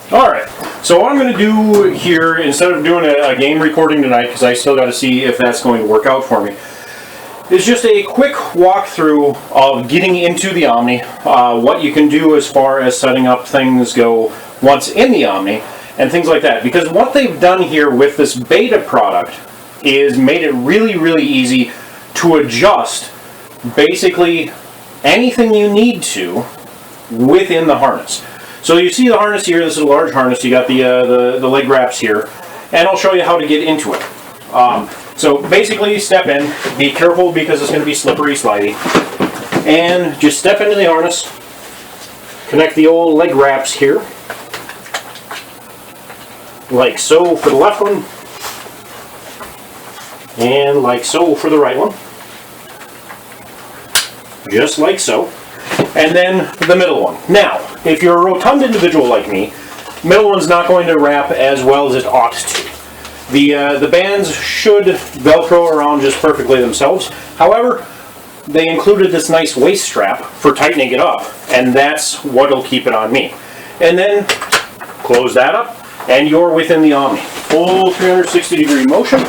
Alright, so what I'm going to do here, instead of doing a game recording tonight, because I still got to see if that's going to work out for me, is just a quick walkthrough of getting into the Omni, what you can do as far as setting up things go once in the Omni, and things like that. Because what they've done here with this beta product is made it really, really easy to adjust basically anything you need to within the harness. So you see the harness here, this is a large harness, you got the leg wraps here, and I'll show you how to get into it. So basically step in, be careful because it's going to be slippery, slidey, and just step into the harness, connect the old leg wraps here, like so for the left one, and like so for the right one, just like so. And then the middle one. Now, if you're a rotund individual like me, middle one's not going to wrap as well as it ought to. The bands should Velcro around just perfectly themselves. However, they included this nice waist strap for tightening it up, and that's what'll keep it on me. And then close that up, and you're within the Omni. Full 360-degree motion.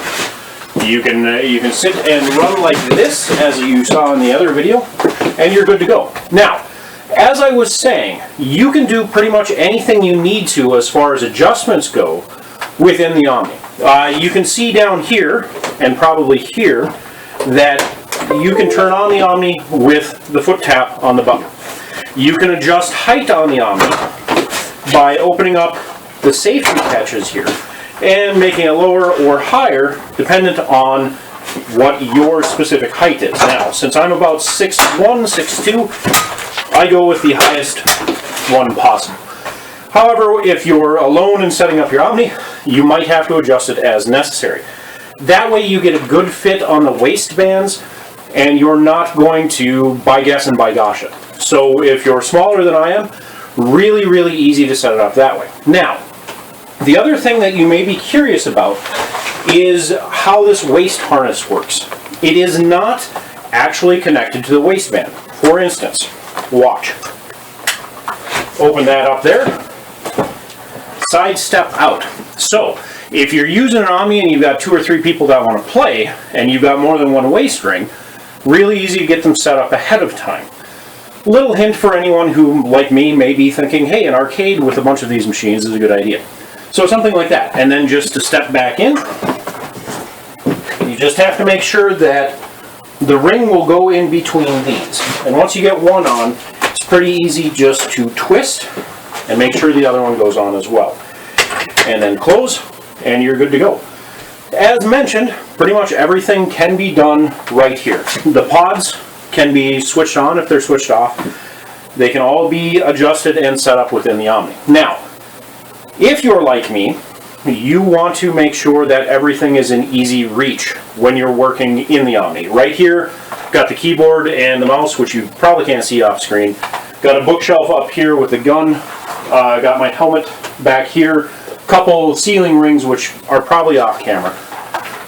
You can sit and run like this, as you saw in the other video, and you're good to go. Now, as I was saying, you can do pretty much anything you need to as far as adjustments go within the Omni. You can see down here, and probably here, that you can turn on the Omni with the foot tap on the button. You can adjust height on the Omni by opening up the safety catches here and making it lower or higher dependent on what your specific height is. Now, since I'm about 6'1", 6'2", I go with the highest one possible. However, if you're alone and setting up your Omni, you might have to adjust it as necessary. That way you get a good fit on the waistbands, and you're not going to by guess and by gosh it. So if you're smaller than I am, really, really easy to set it up that way. Now, the other thing that you may be curious about is how this waist harness works. It is not actually connected to the waistband. For instance, watch. Open that up there. Side step out. So, if you're using an Omni and you've got 2 or 3 people that want to play, and you've got more than one waist ring, really easy to get them set up ahead of time. Little hint for anyone who, like me, may be thinking, hey, an arcade with a bunch of these machines is a good idea. So something like that. And then just to step back in, you just have to make sure that the ring will go in between these. And once you get one on, it's pretty easy just to twist and make sure the other one goes on as well. And then close, and you're good to go. As mentioned, pretty much everything can be done right here. The pods can be switched on if they're switched off. They can all be adjusted and set up within the Omni. Now, if you're like me, you want to make sure that everything is in easy reach when you're working in the Omni. Right here, got the keyboard and the mouse, which you probably can't see off screen. Got a bookshelf up here with the gun. Got my helmet back here. Couple ceiling rings, which are probably off camera.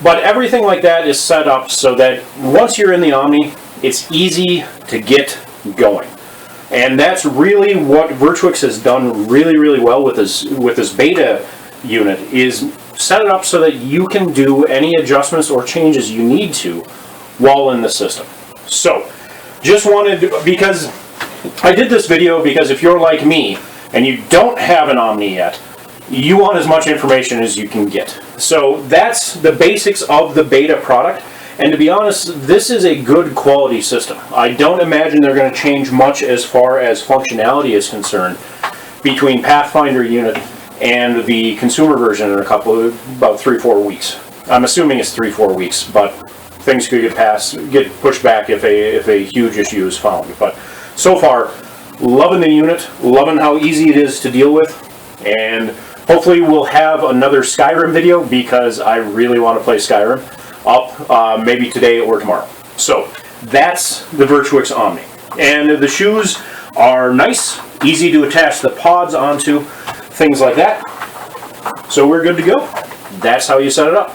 But everything like that is set up so that once you're in the Omni, it's easy to get going. And that's really what Virtuix has done really, really well with this beta unit, is set it up so that you can do any adjustments or changes you need to while in the system. So, just wanted to, because I did this video because if you're like me and you don't have an Omni yet, you want as much information as you can get. So that's the basics of the beta product. And to be honest, this is a good quality system. I don't imagine they're going to change much as far as functionality is concerned between Pathfinder unit and the consumer version in about 3-4 weeks. I'm assuming it's 3-4 weeks, but things could get pushed back if a huge issue is found. But so far, loving the unit, loving how easy it is to deal with, and hopefully we'll have another Skyrim video because I really want to play Skyrim up maybe today or tomorrow. So that's the Virtuix Omni. And the shoes are nice, easy to attach the pods onto, things like that. So we're good to go. That's how you set it up.